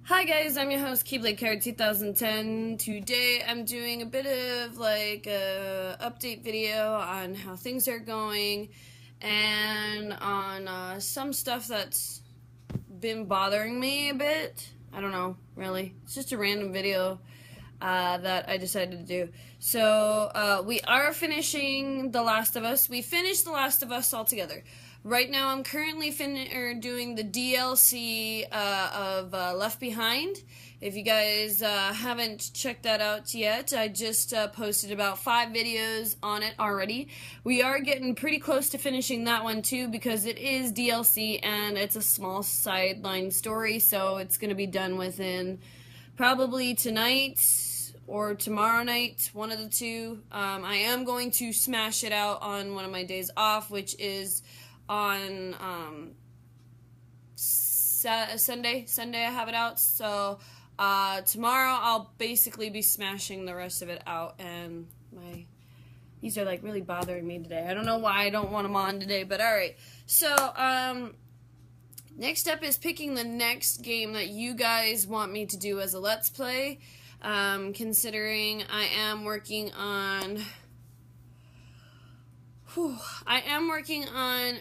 Hi guys, I'm your host Keyblade Card 2010. Today I'm doing a bit of like a update video on how things are going and on some stuff that's been bothering me a bit. I don't know, really. It's just a random video that I decided to do. So we are finishing The Last of Us. We finished The Last of Us altogether. Right now, I'm currently doing the DLC of Left Behind. If you guys haven't checked that out yet, I just posted about 5 videos on it already. We are getting pretty close to finishing that one too because it is DLC and it's a small sideline story, so it's going to be done within probably tonight or tomorrow night, one of the two. I am going to smash it out on one of my days off, which is on Sunday. I have it out. So tomorrow I'll basically be smashing the rest of it out. And these are like really bothering me today. I don't know why I don't want them on today, but all right. So next up is picking the next game that you guys want me to do as a Let's Play. Considering I am working on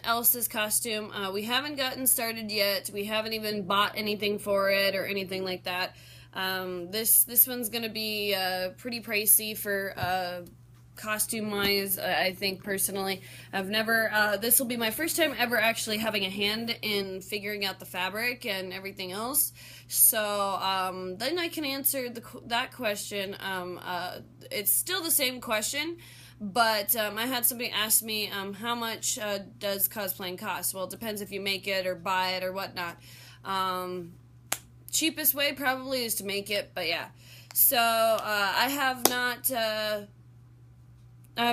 Elsa's costume. We haven't gotten started yet. We haven't even bought anything for it or anything like that. This one's gonna be pretty pricey for costume-wise, I think, personally. I've never, this will be my first time ever actually having a hand in figuring out the fabric and everything else. So, then I can answer that question. It's still the same question, but I had somebody ask me, how much does cosplaying cost? Well, it depends if you make it or buy it or whatnot. Cheapest way probably is to make it, but yeah. So, I have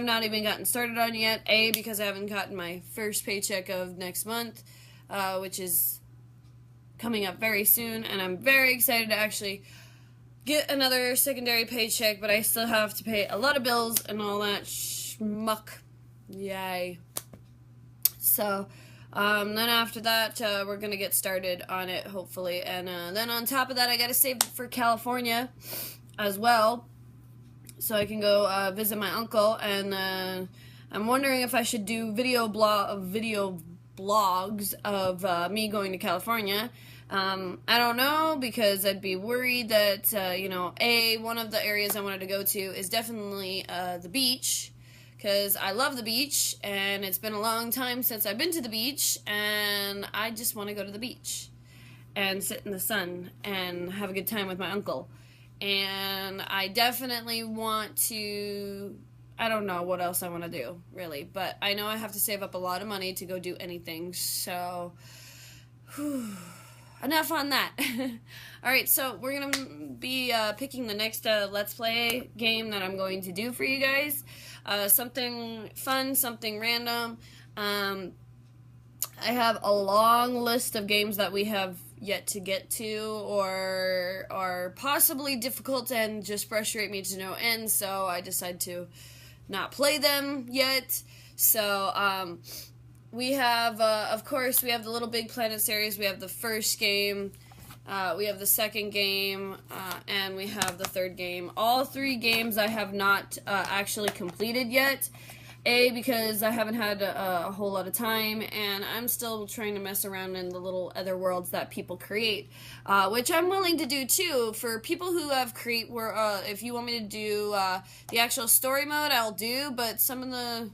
not even gotten started on yet. A, because I haven't gotten my first paycheck of next month, which is coming up very soon, and I'm very excited to actually get another secondary paycheck, but I still have to pay a lot of bills and all that schmuck. Yay. So, then after that, we're gonna get started on it, hopefully, and then on top of that, I gotta save for California as well, so I can go visit my uncle, and I'm wondering if I should do video blogs of me going to California. I don't know, because I'd be worried that, one of the areas I wanted to go to is definitely the beach, because I love the beach, and it's been a long time since I've been to the beach, and I just want to go to the beach and sit in the sun and have a good time with my uncle. And I definitely want to, I don't know what else I want to do, really, but I know I have to save up a lot of money to go do anything, so enough on that. Alright, so we're going to be picking the next Let's Play game that I'm going to do for you guys. Something fun, something random. I have a long list of games that we have yet to get to, or are possibly difficult and just frustrate me to no end, so I decide to not play them yet. So, we have, of course, we have the Little Big Planet series. We have the first game, we have the second game, and we have the third game. All 3 games I have not actually completed yet. A, because I haven't had a whole lot of time, and I'm still trying to mess around in the little other worlds that people create, which I'm willing to do too. For people who have if you want me to do the actual story mode, I'll do, but some of the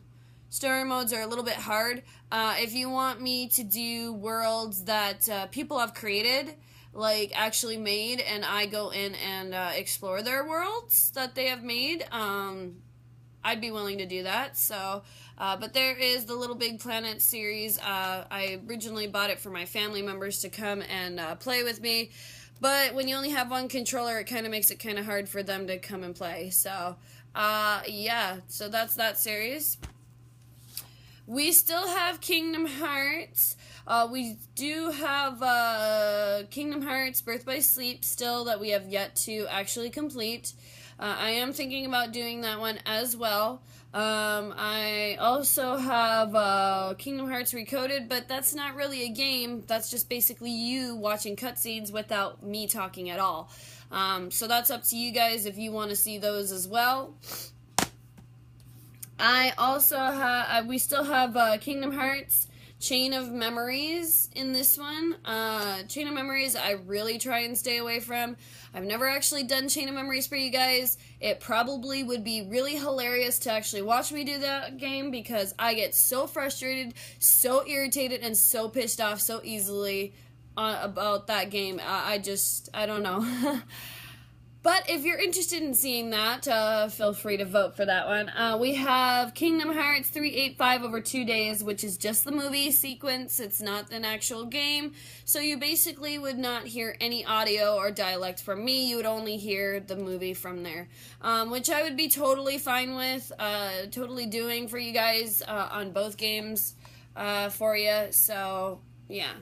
story modes are a little bit hard. If you want me to do worlds that people have created, like actually made, and I go in and explore their worlds that they have made, I'd be willing to do that. So, but there is the Little Big Planet series. I originally bought it for my family members to come and play with me, but when you only have one controller, it kind of makes it kind of hard for them to come and play. So, yeah, so that's that series. We still have Kingdom Hearts. We do have Kingdom Hearts Birth by Sleep still that we have yet to actually complete. I am thinking about doing that one as well. I also have Kingdom Hearts Recoded, but that's not really a game. That's just basically you watching cutscenes without me talking at all. So that's up to you guys if you want to see those as well. I also have, we still have Kingdom Hearts Chain of Memories in this one. Chain of Memories I really try and stay away from. I've never actually done Chain of Memories for you guys. It probably would be really hilarious to actually watch me do that game because I get so frustrated, so irritated, and so pissed off so easily about that game. I don't know. But if you're interested in seeing that, feel free to vote for that one. We have Kingdom Hearts 385 over 2 days, which is just the movie sequence. It's not an actual game. So you basically would not hear any audio or dialect from me. You would only hear the movie from there, which I would be totally fine with, totally doing for you guys on both games for you. So, yeah.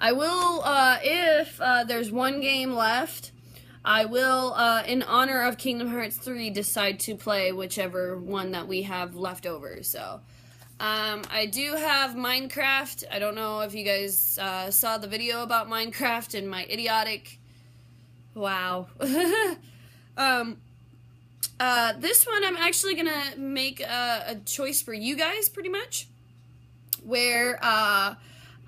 I will, if there's one game left, I will, in honor of Kingdom Hearts 3, decide to play whichever one that we have left over. So, I do have Minecraft. I don't know if you guys saw the video about Minecraft and my idiotic... Wow. This one I'm actually gonna make a choice for you guys, pretty much, where,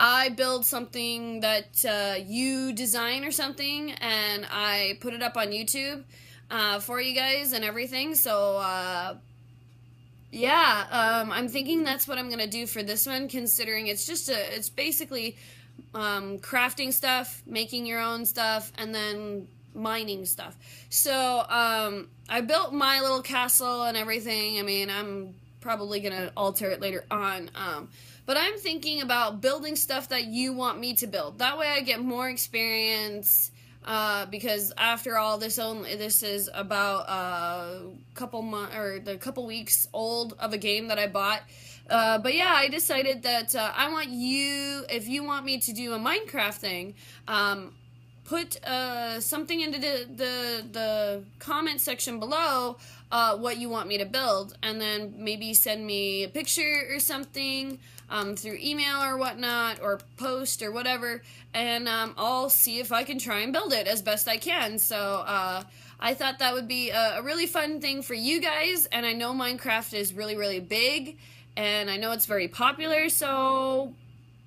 I build something that you design or something, and I put it up on YouTube for you guys and everything. So, yeah, I'm thinking that's what I'm going to do for this one, considering it's basically crafting stuff, making your own stuff, and then mining stuff. So, I built my little castle and everything. I mean, I'm probably going to alter it later on. But I'm thinking about building stuff that you want me to build. That way I get more experience, because after all, this is about a couple weeks old of a game that I bought. But yeah, I decided that I want you, if you want me to do a Minecraft thing, put something into the comment section below what you want me to build, and then maybe send me a picture or something through email or whatnot, or post or whatever, and I'll see if I can try and build it as best I can. So I thought that would be a really fun thing for you guys, and I know Minecraft is really, really big, and I know it's very popular, so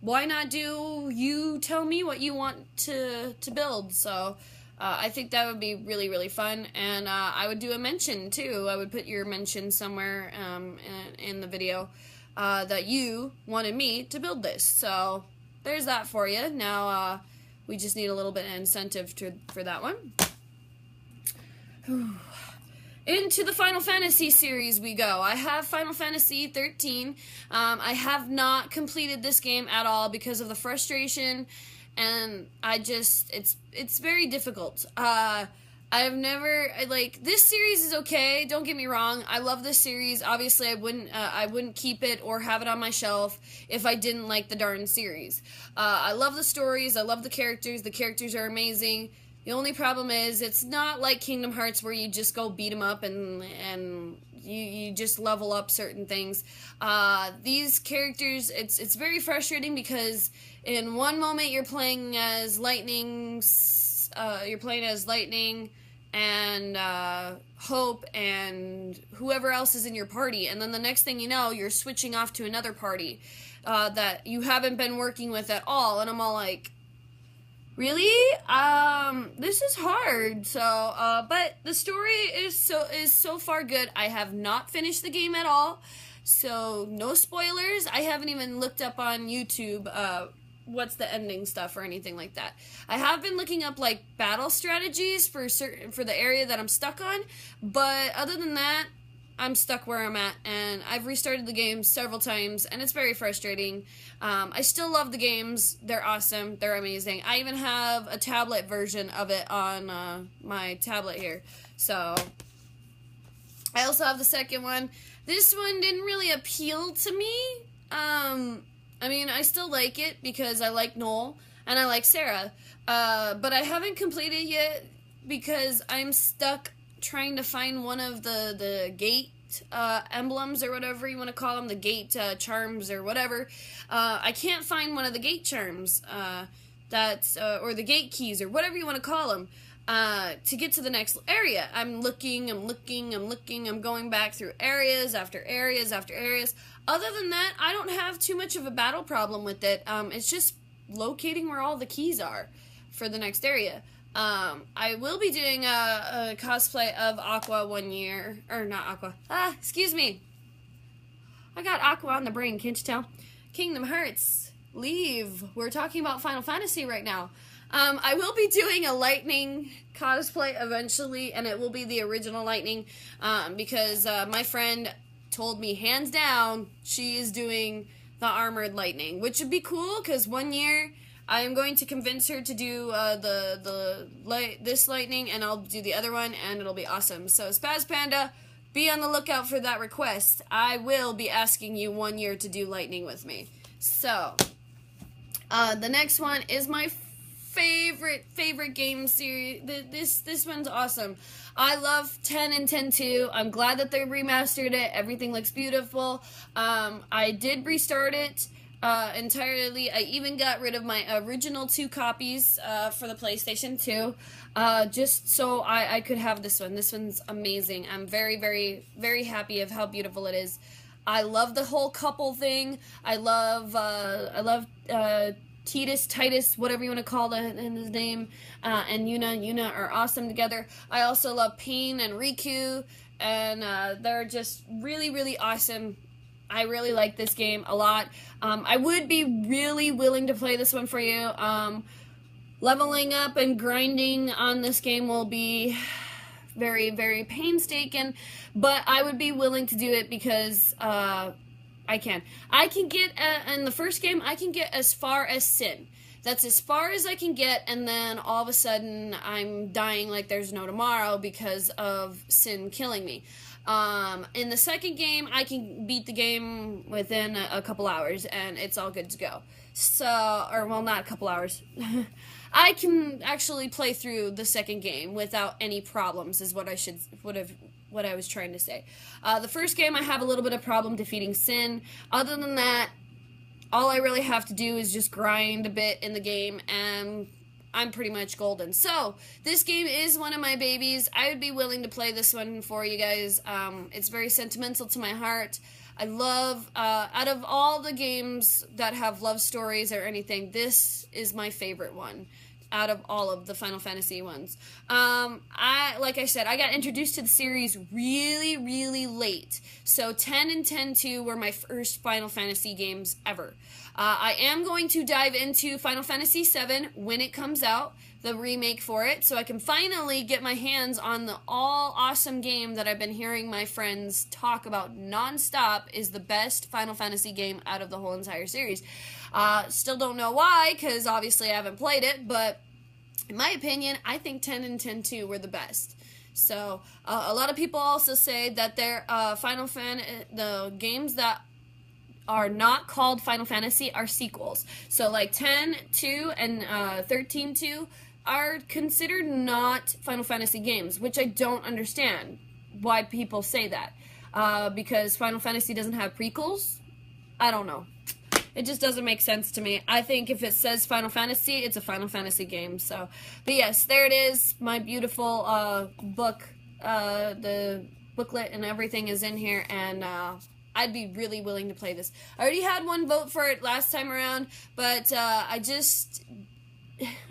why not do you tell me what you want to build? So I think that would be really, really fun, and I would do a mention too. I would put your mention somewhere in the video that you wanted me to build this. So there's that for you. Now we just need a little bit of incentive for that one. Into the Final Fantasy series we go. I have Final Fantasy 13. I have not completed this game at all because of the frustration, and it's very difficult. I've never, this series is okay, don't get me wrong. I love this series. Obviously, I wouldn't keep it or have it on my shelf if I didn't like the darn series. I love the stories, I love the characters are amazing. The only problem is it's not like Kingdom Hearts where you just go beat them up and you just level up certain things. These characters, it's very frustrating because in one moment you're playing as Lightning, and Hope and whoever else is in your party, and then the next thing you know, you're switching off to another party that you haven't been working with at all, and I'm all like, really? This is hard. So, but the story is so far good. I have not finished the game at all, so no spoilers. I haven't even looked up on YouTube what's the ending stuff or anything like that. I have been looking up like battle strategies for the area that I'm stuck on, but other than that, I'm stuck where I'm at, and I've restarted the game several times, and it's very frustrating. I still love the games. They're awesome. They're amazing. I even have a tablet version of it on my tablet here. So, I also have the second one. This one didn't really appeal to me. I mean, I still like it because I like Noel, and I like Sarah. But I haven't completed it yet because I'm stuck trying to find one of the gate emblems, or whatever you want to call them, the gate charms or whatever. I can't find one of the gate charms or the gate keys, or whatever you want to call them, to get to the next area. I'm looking, I'm going back through areas after areas after areas. Other than that, I don't have too much of a battle problem with it. It's just locating where all the keys are for the next area. I will be doing a cosplay of Aqua one year, or not Aqua, excuse me. I got Aqua on the brain, can't you tell? Kingdom Hearts, leave. We're talking about Final Fantasy right now. I will be doing a Lightning cosplay eventually, and it will be the original Lightning, because my friend told me hands down she is doing the armored Lightning, which would be cool, because one year I am going to convince her to do this Lightning, and I'll do the other one, and it'll be awesome. So Spaz Panda, be on the lookout for that request. I will be asking you one year to do Lightning with me. So the next one is my favorite game series. This one's awesome. I love 10 and 10-2. I'm glad that they remastered it. Everything looks beautiful. I did restart it entirely. I even got rid of my original 2 copies for the PlayStation 2, just so I could have this one. This one's amazing. I'm very, very, very happy of how beautiful it is. I love the whole couple thing. I love Titus, whatever you want to call his name, and Yuna are awesome together. I also love Pain and Riku, and they're just really, really awesome. I really like this game a lot. I would be really willing to play this one for you. Leveling up and grinding on this game will be very, very painstaking, but I would be willing to do it because I can get, in the first game, I can get as far as Sin. That's as far as I can get, and then all of a sudden I'm dying like there's no tomorrow because of Sin killing me. In the second game, I can beat the game within a couple hours, and it's all good to go. So, or well, not a couple hours. I can actually play through the second game without any problems, is what I was trying to say. The first game, I have a little bit of problem defeating Sin. Other than that, all I really have to do is just grind a bit in the game, and I'm pretty much golden. So, this game is one of my babies. I would be willing to play this one for you guys. It's very sentimental to my heart. I love, out of all the games that have love stories or anything, this is my favorite one out of all of the Final Fantasy ones. Like I said, I got introduced to the series really, really late. So 10 and 10-2 were my first Final Fantasy games ever. I am going to dive into Final Fantasy VII when it comes out, the remake for it, so I can finally get my hands on the all-awesome game that I've been hearing my friends talk about nonstop is the best Final Fantasy game out of the whole entire series. Still don't know why, because obviously I haven't played it, but in my opinion, I think 10 and 10-2 were the best. So, a lot of people also say that their the games that are not called Final Fantasy are sequels. So, like 10-2 and 13-2 are considered not Final Fantasy games, which I don't understand why people say that. Because Final Fantasy doesn't have prequels? I don't know. It just doesn't make sense to me. I think if it says Final Fantasy, it's a Final Fantasy game. So, but yes, there it is. My beautiful book. The booklet and everything is in here, and I'd be really willing to play this. I already had one vote for it last time around, but I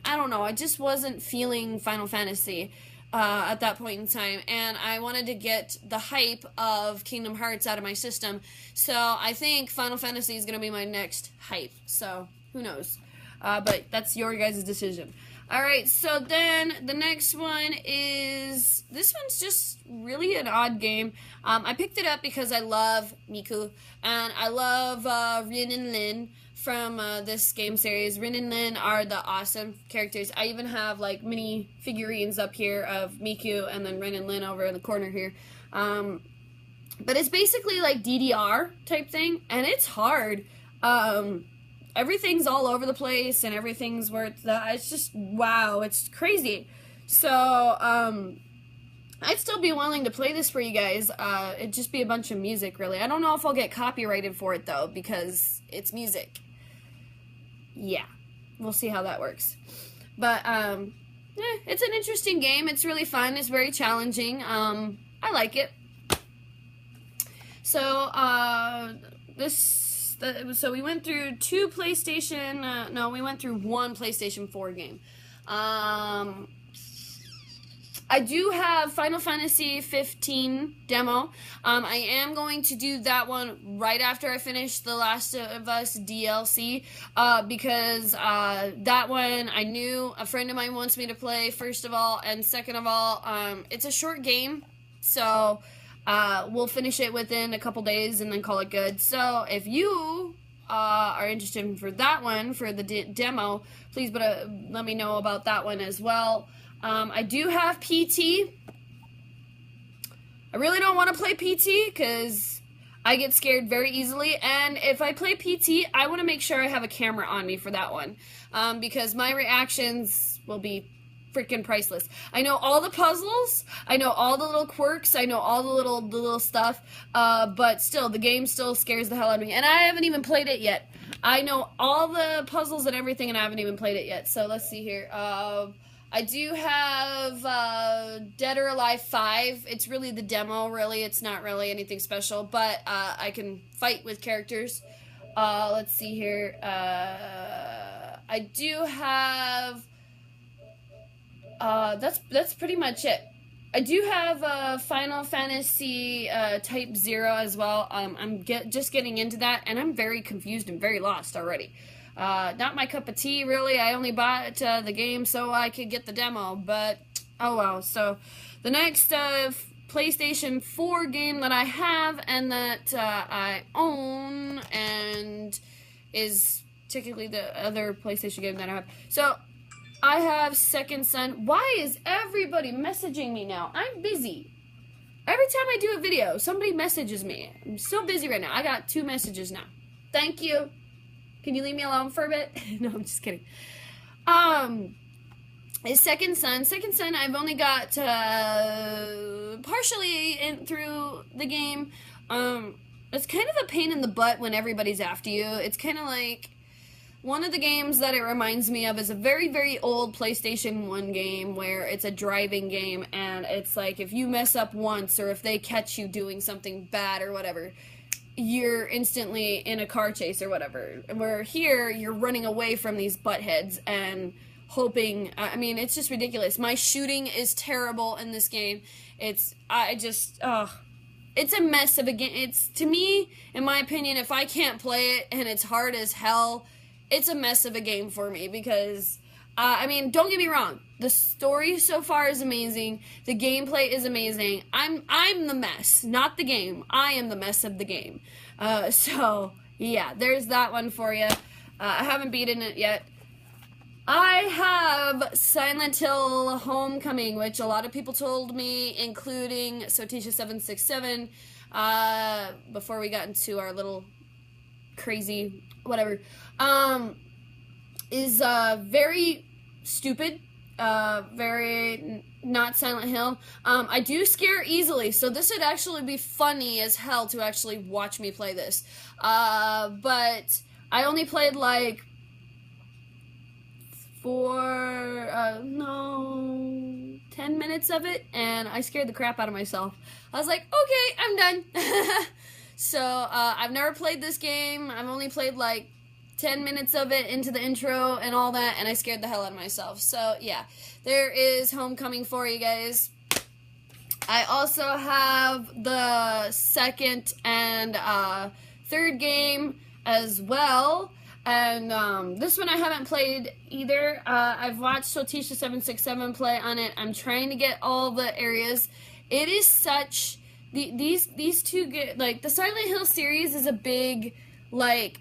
don't know. I just wasn't feeling Final Fantasy at that point in time, and I wanted to get the hype of Kingdom Hearts out of my system, so I think Final Fantasy is going to be my next hype, so who knows, but that's your guys' decision. Alright, so then the next one is, this one's just really an odd game. I picked it up because I love Miku, and I love Rin and Lin from this game series. Rin and Lin are the awesome characters. I even have like mini figurines up here of Miku and then Rin and Lin over in the corner here. But it's basically like DDR type thing, and it's hard. Everything's all over the place, and everything's where it's just, wow, it's crazy. So, I'd still be willing to play this for you guys. It'd just be a bunch of music, really. I don't know if I'll get copyrighted for it, though, because it's music. Yeah, we'll see how that works. But, it's an interesting game. It's really fun. It's very challenging. I like it. So, so we went through we went through one PlayStation 4 game. I do have Final Fantasy 15 demo. I am going to do that one right after I finish The Last of Us DLC, because that one I knew a friend of mine wants me to play, first of all, and second of all, it's a short game, so we'll finish it within a couple days and then call it good. So if you are interested for that one, for the demo, please let me know about that one as well. I do have PT. I really don't want to play PT because I get scared very easily, and if I play PT, I want to make sure I have a camera on me for that one, because my reactions will be freaking priceless. I know all the puzzles, I know all the little quirks, I know all the little stuff, but still, the game still scares the hell out of me, and I haven't even played it yet. I know all the puzzles and everything, and I haven't even played it yet, so let's see here. I do have Dead or Alive 5. It's really the demo, really. It's not really anything special, but I can fight with characters. Let's see here. I do have... that's pretty much it. I do have Final Fantasy Type 0 as well. I'm just getting into that, and I'm very confused and very lost already. Not my cup of tea, really. I only bought the game so I could get the demo, but oh well. So the next PlayStation 4 game that I have and that I own and is technically the other PlayStation game that I have. So I have Second Son. Why is everybody messaging me now? I'm busy. Every time I do a video, somebody messages me. I'm so busy right now. I got 2 messages now. Thank you. Can you leave me alone for a bit? No, I'm just kidding. Is Second Son. Second Son, I've only got partially through the game. It's kind of a pain in the butt when everybody's after you. It's kind of like one of the games that it reminds me of is a very, very old PlayStation 1 game where it's a driving game, and it's like if you mess up once or if they catch you doing something bad or whatever, you're instantly in a car chase or whatever. Where here, you're running away from these buttheads and hoping, I mean, it's just ridiculous. My shooting is terrible in this game. It's a mess of a game. It's, to me, in my opinion, if I can't play it and it's hard as hell, it's a mess of a game for me because, I mean, don't get me wrong. The story so far is amazing. The gameplay is amazing. I'm the mess, not the game. I am the mess of the game. So, yeah, there's that one for you. I haven't beaten it yet. I have Silent Hill Homecoming, which a lot of people told me, including Sotisha767, before we got into our little crazy whatever, is very stupid, very not Silent Hill. I do scare easily, so this would actually be funny as hell to actually watch me play this. But I only played like 10 minutes of it, and I scared the crap out of myself. I was like, okay, I'm done. So, I've never played this game. I've only played like 10 minutes of it into the intro and all that, and I scared the hell out of myself. So, yeah, there is Homecoming for you guys. I also have the second and third game as well. And this one I haven't played either. I've watched Sotisha767 play on it. I'm trying to get all the areas. It is such... These two get... Like, the Silent Hill series is a big, like,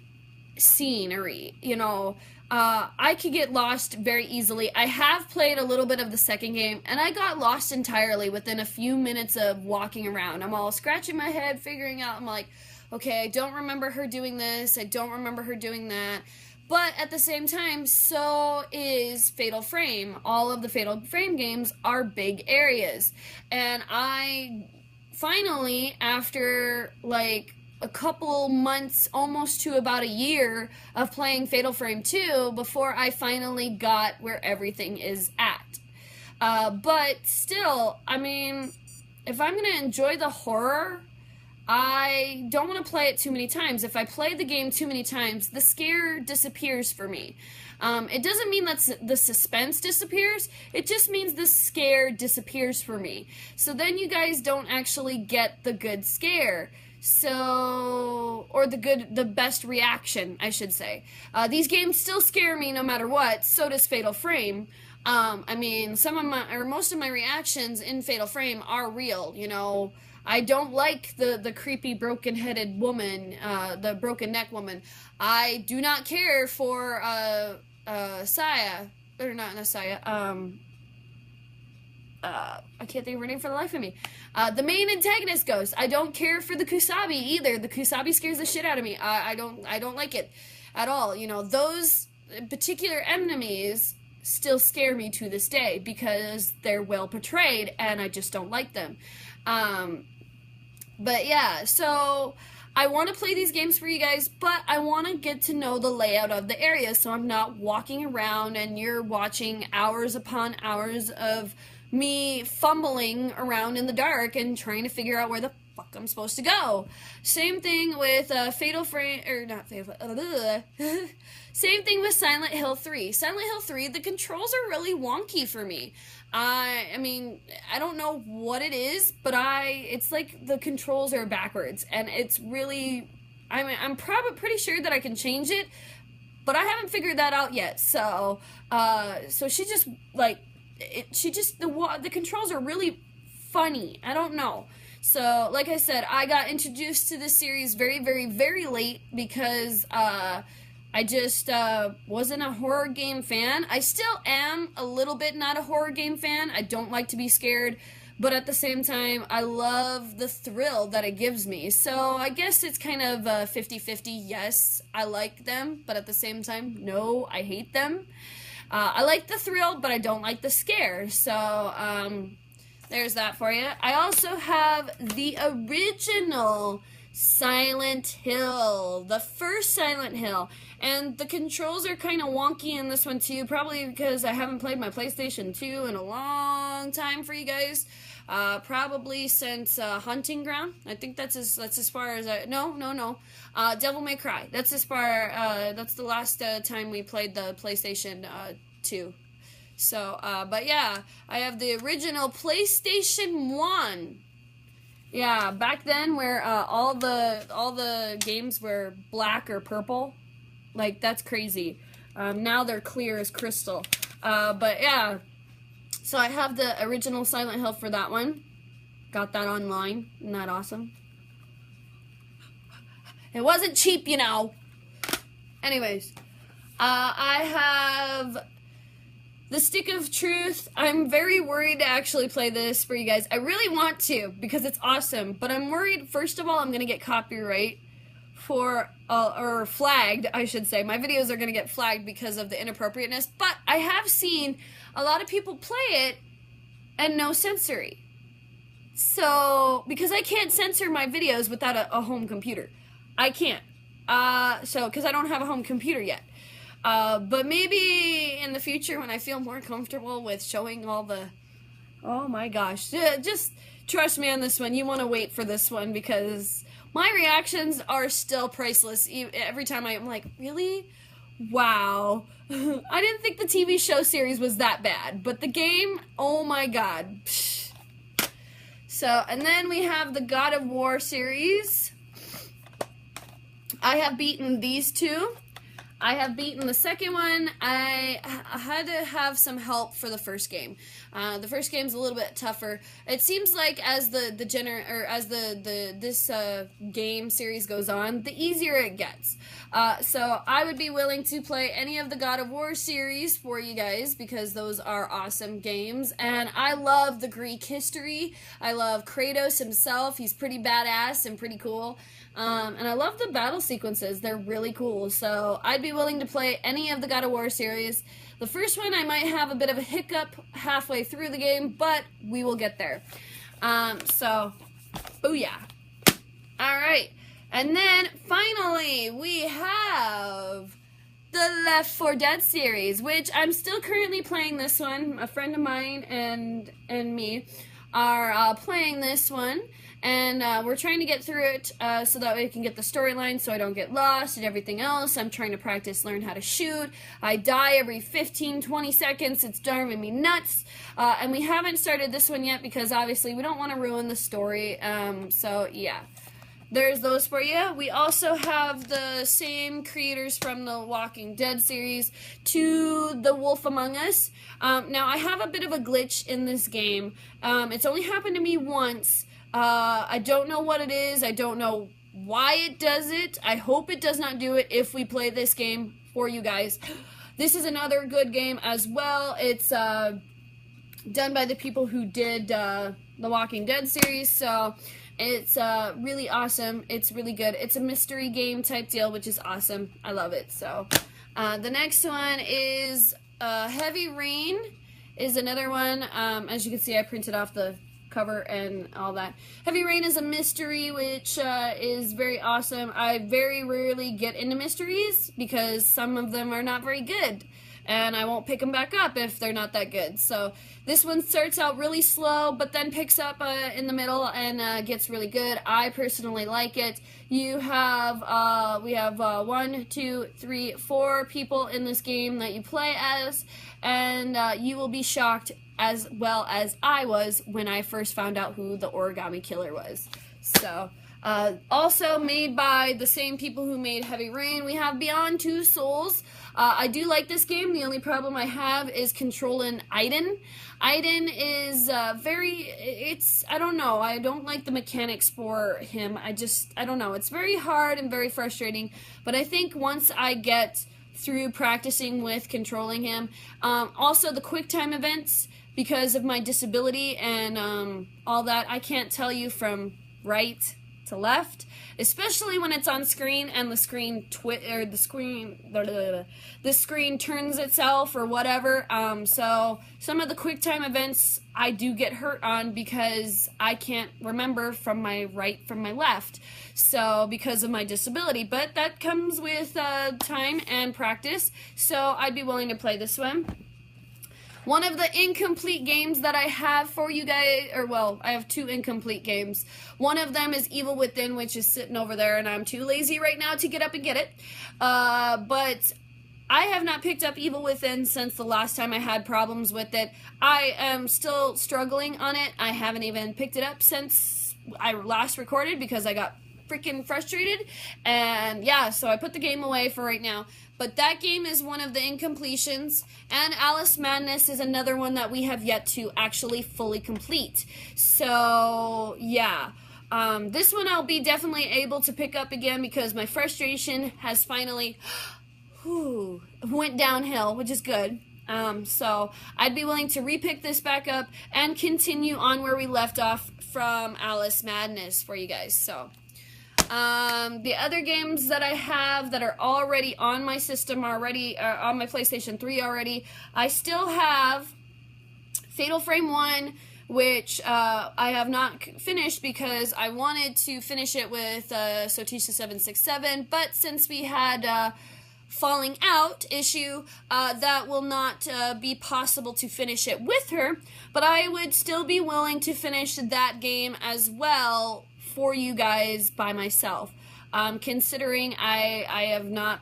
scenery, you know. I could get lost very easily. I have played a little bit of the second game, and I got lost entirely within a few minutes of walking around. I'm all scratching my head, figuring out, I'm like... Okay, I don't remember her doing this. I don't remember her doing that. But at the same time, so is Fatal Frame. All of the Fatal Frame games are big areas. And I finally, after like a couple months, almost to about a year of playing Fatal Frame 2, before I finally got where everything is at. But still, I mean, if I'm going to enjoy the horror, I don't want to play it too many times. If I play the game too many times, the scare disappears for me. It doesn't mean that the suspense disappears. It just means the scare disappears for me. So then you guys don't actually get the good scare. So, or the best reaction, I should say. These games still scare me no matter what. So does Fatal Frame. I mean, most of my reactions in Fatal Frame are real, you know. I don't like the creepy broken-headed woman, the broken neck woman. I do not care for, Saya, or not Saya, I can't think of her name for the life of me. The main antagonist ghost. I don't care for the Kusabi either. The Kusabi scares the shit out of me. I don't like it at all. You know, those particular enemies still scare me to this day because they're well portrayed and I just don't like them. But yeah, so I want to play these games for you guys, but I want to get to know the layout of the area so I'm not walking around and you're watching hours upon hours of me fumbling around in the dark and trying to figure out where the fuck I'm supposed to go. Same thing with Fatal Frame, or not Fatal, same thing with Silent Hill 3. Silent Hill 3, the controls are really wonky for me. I mean, I don't know what it is, but it's like the controls are backwards, and it's really, I'm probably pretty sure that I can change it, but I haven't figured that out yet. So, she just, like, the controls are really funny. I don't know. So, like I said, I got introduced to this series very, very, very late because, I just wasn't a horror game fan. I still am a little bit not a horror game fan. I don't like to be scared, but at the same time, I love the thrill that it gives me. So I guess it's kind of 50-50. Yes, I like them, but at the same time, no, I hate them. I like the thrill, but I don't like the scare. So there's that for you. I also have the original Silent Hill, the first Silent Hill, and the controls are kind of wonky in this one too, probably because I haven't played my PlayStation 2 in a long time for you guys, probably since Hunting Ground. I think that's as far as no, Devil May Cry. That's as far, that's the last time we played the PlayStation 2. So, but yeah, I have the original PlayStation 1. Yeah, back then where all the games were black or purple, like that's crazy. Now they're clear as crystal. But yeah, so I have the original Silent Hill for that one. Got that online. Isn't that awesome? It wasn't cheap, you know. Anyways, I have the Stick of Truth. I'm very worried to actually play this for you guys. I really want to because it's awesome, but I'm worried, first of all, I'm going to get copyright for, or flagged, I should say. My videos are going to get flagged because of the inappropriateness, but I have seen a lot of people play it and no censoring. So, because I can't censor my videos without a home computer. I can't. Because I don't have a home computer yet. But maybe in the future when I feel more comfortable with showing all the... Oh my gosh. Just trust me on this one. You want to wait for this one because my reactions are still priceless. Every time I'm like, really? Wow. I didn't think the TV show series was that bad. But the game, oh my god. So, and then we have the God of War series. I have beaten these two. I have beaten the second one. I had to have some help for the first game. The first game's a little bit tougher. It seems like as this game series goes on, the easier it gets. So I would be willing to play any of the God of War series for you guys because those are awesome games. And I love the Greek history. I love Kratos himself. He's pretty badass and pretty cool. And I love the battle sequences. They're really cool. So I'd be be willing to play any of the God of War series. The first one, I might have a bit of a hiccup halfway through the game, but we will get there. So, booyah. Alright, and then finally we have the Left 4 Dead series, which I'm still currently playing this one. A friend of mine and me are playing this one, and we're trying to get through it so that we can get the storyline so I don't get lost and everything else. I'm trying to practice, learn how to shoot. I die every 15-20 seconds. It's driving me nuts. And we haven't started this one yet because obviously we don't want to ruin the story. So yeah. There's those for you. We also have the same creators from the Walking Dead series to The Wolf Among Us. Now, I have a bit of a glitch in this game. It's only happened to me once. I don't know what it is. I don't know why it does it. I hope it does not do it if we play this game for you guys. This is another good game as well. It's done by the people who did the Walking Dead series, so it's really awesome. It's really good. It's a mystery game type deal, which is awesome. I love it. So the next one is Heavy Rain is another one. As you can see, I printed off the cover and all that. Heavy Rain is a mystery, which is very awesome. I very rarely get into mysteries because some of them are not very good, and I won't pick them back up if they're not that good. So this one starts out really slow, but then picks up in the middle and gets really good. I personally like it. You have, we have 1, 2, 3, 4 people in this game that you play as, and you will be shocked as well as I was when I first found out who the Origami Killer was. So, also made by the same people who made Heavy Rain, we have Beyond Two Souls. I do like this game. The only problem I have is controlling Aiden. Aiden is I don't know, I don't like the mechanics for him. I don't know, it's very hard and very frustrating, but I think once I get through practicing with controlling him, also the quick time events, because of my disability and all that, I can't tell you from right to left, especially when it's on screen and the screen the screen turns itself or whatever. So some of the quick time events I do get hurt on because I can't remember from my right from my left, so because of my disability, but that comes with time and practice, so I'd be willing to play this one. One of the incomplete games that I have for you guys, or well, I have 2 incomplete games. One of them is Evil Within, which is sitting over there, and I'm too lazy right now to get up and get it. But I have not picked up Evil Within since the last time I had problems with it. I am still struggling on it. I haven't even picked it up since I last recorded because I got freaking frustrated, and yeah, so I put the game away for right now. But that game is one of the incompletions, and Alice Madness is another one that we have yet to actually fully complete. So yeah, this one I'll be definitely able to pick up again because my frustration has finally went downhill, which is good. So I'd be willing to repick this back up and continue on where we left off from Alice Madness for you guys. So the other games that I have that are already on my system already, on my PlayStation 3 already, I still have Fatal Frame 1, which I have not finished because I wanted to finish it with Sotisha767, but since we had falling out issue, that will not be possible to finish it with her, but I would still be willing to finish that game as well for you guys by myself, considering I have not,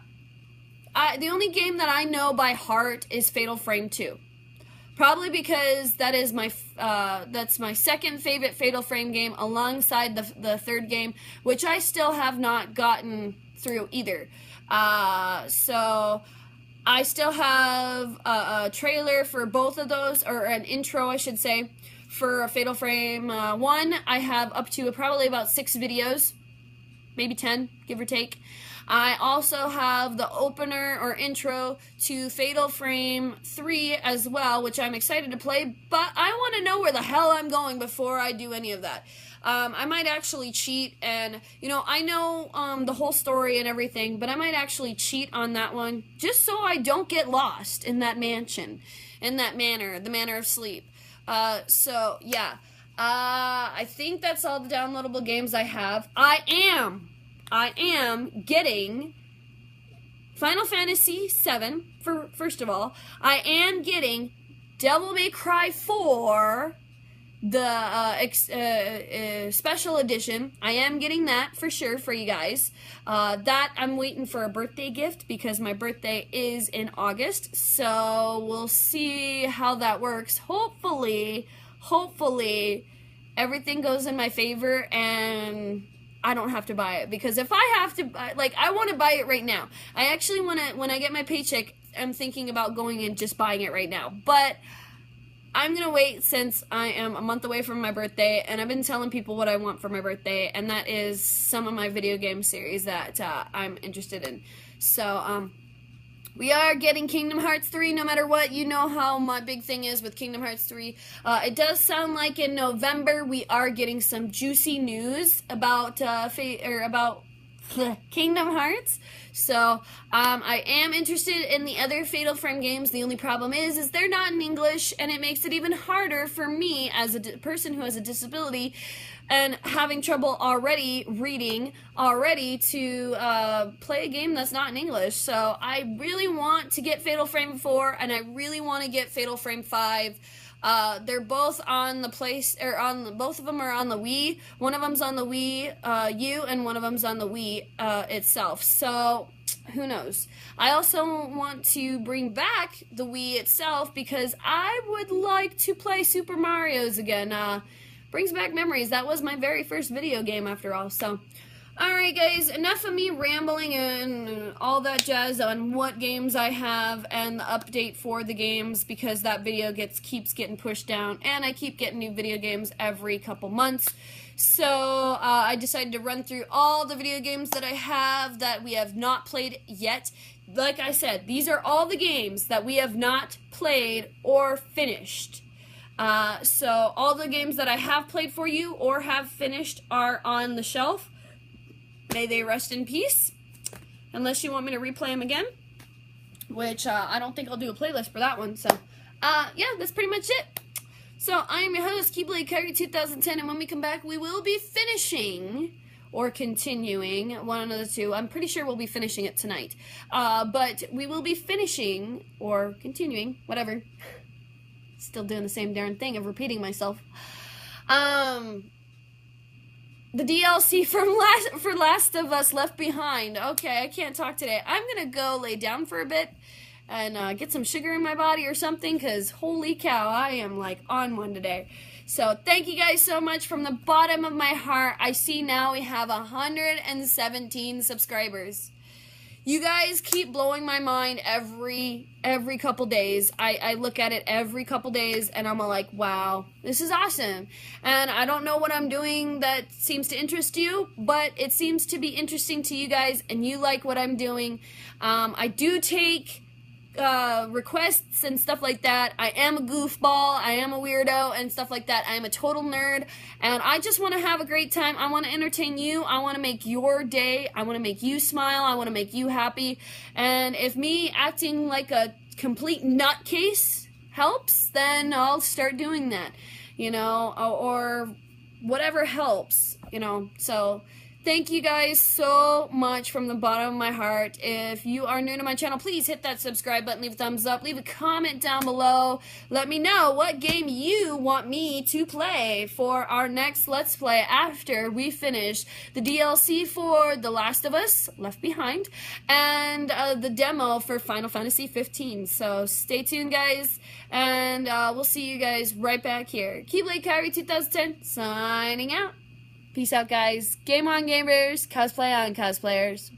the only game that I know by heart is Fatal Frame 2, probably because that is my, that's my second favorite Fatal Frame game alongside the third game, which I still have not gotten through either. So I still have a trailer for both of those, or an intro I should say, for Fatal Frame 1. I have up to probably about 6 videos, maybe 10, give or take. I also have the opener or intro to Fatal Frame 3 as well, which I'm excited to play, but I want to know where the hell I'm going before I do any of that. I might actually cheat, and, you know, I know the whole story and everything, but I might actually cheat on that one, just so I don't get lost in that mansion, in that manor, the Manor of Sleep. So, yeah. I think that's all the downloadable games I have. I am getting Final Fantasy VII, first of all. I am getting Devil May Cry 4, the special edition. I am getting that for sure for you guys. That I'm waiting for a birthday gift because my birthday is in August. So we'll see how that works. Hopefully everything goes in my favor and I don't have to buy it, because if I have to buy, like, I want to buy it right now. I actually want to, when I get my paycheck, I'm thinking about going and just buying it right now, but I'm gonna wait since I am a month away from my birthday, and I've been telling people what I want for my birthday, and that is some of my video game series that I'm interested in. So we are getting Kingdom Hearts 3 no matter what. You know how my big thing is with Kingdom Hearts 3. It does sound like in November we are getting some juicy news about Kingdom Hearts. So I am interested in the other Fatal Frame games. The only problem is they're not in English, and it makes it even harder for me as a person who has a disability and having trouble already reading to play a game that's not in English. So I really want to get Fatal Frame 4, and I really want to get Fatal Frame 5. They're both on the both of them are on the Wii. One of them's on the Wii U, and one of them's on the Wii itself. So who knows? I also want to bring back the Wii itself because I would like to play Super Mario's again. Brings back memories. That was my very first video game after all. So, alright guys, enough of me rambling and all that jazz on what games I have and the update for the games, because that video keeps getting pushed down and I keep getting new video games every couple months. So I decided to run through all the video games that I have that we have not played yet. Like I said, these are all the games that we have not played or finished. So all the games that I have played for you or have finished are on the shelf. May they rest in peace, unless you want me to replay them again, which I don't think I'll do a playlist for that one. So yeah, that's pretty much it. So I am your host, Keyblade Kyrie 2010, and when we come back, we will be finishing or continuing, one of the two. I'm pretty sure we'll be finishing it tonight. But we will be finishing or continuing, whatever. Still doing the same darn thing of repeating myself. The DLC for Last of Us Left Behind. Okay, I can't talk today. I'm gonna go lay down for a bit and get some sugar in my body or something, because holy cow, I am like on one today. So thank you guys so much from the bottom of my heart. I see now we have 117 subscribers. You guys keep blowing my mind every couple days. I look at it every couple days and I'm like, wow, this is awesome. And I don't know what I'm doing that seems to interest you, but it seems to be interesting to you guys and you like what I'm doing. I do take requests and stuff like that. I am a goofball, I am a weirdo and stuff like that. I am a total nerd and I just want to have a great time. I want to entertain you. I want to make your day. I want to make you smile. I want to make you happy. And if me acting like a complete nutcase helps, then I'll start doing that, you know, or whatever helps, you know. So thank you guys so much from the bottom of my heart. If you are new to my channel, please hit that subscribe button, leave a thumbs up, leave a comment down below. Let me know what game you want me to play for our next Let's Play after we finish the DLC for The Last of Us Left Behind and the demo for Final Fantasy 15. So stay tuned, guys, and we'll see you guys right back here. Keyblade Kyrie 2010 signing out. Peace out, guys. Game on, gamers. Cosplay on, cosplayers.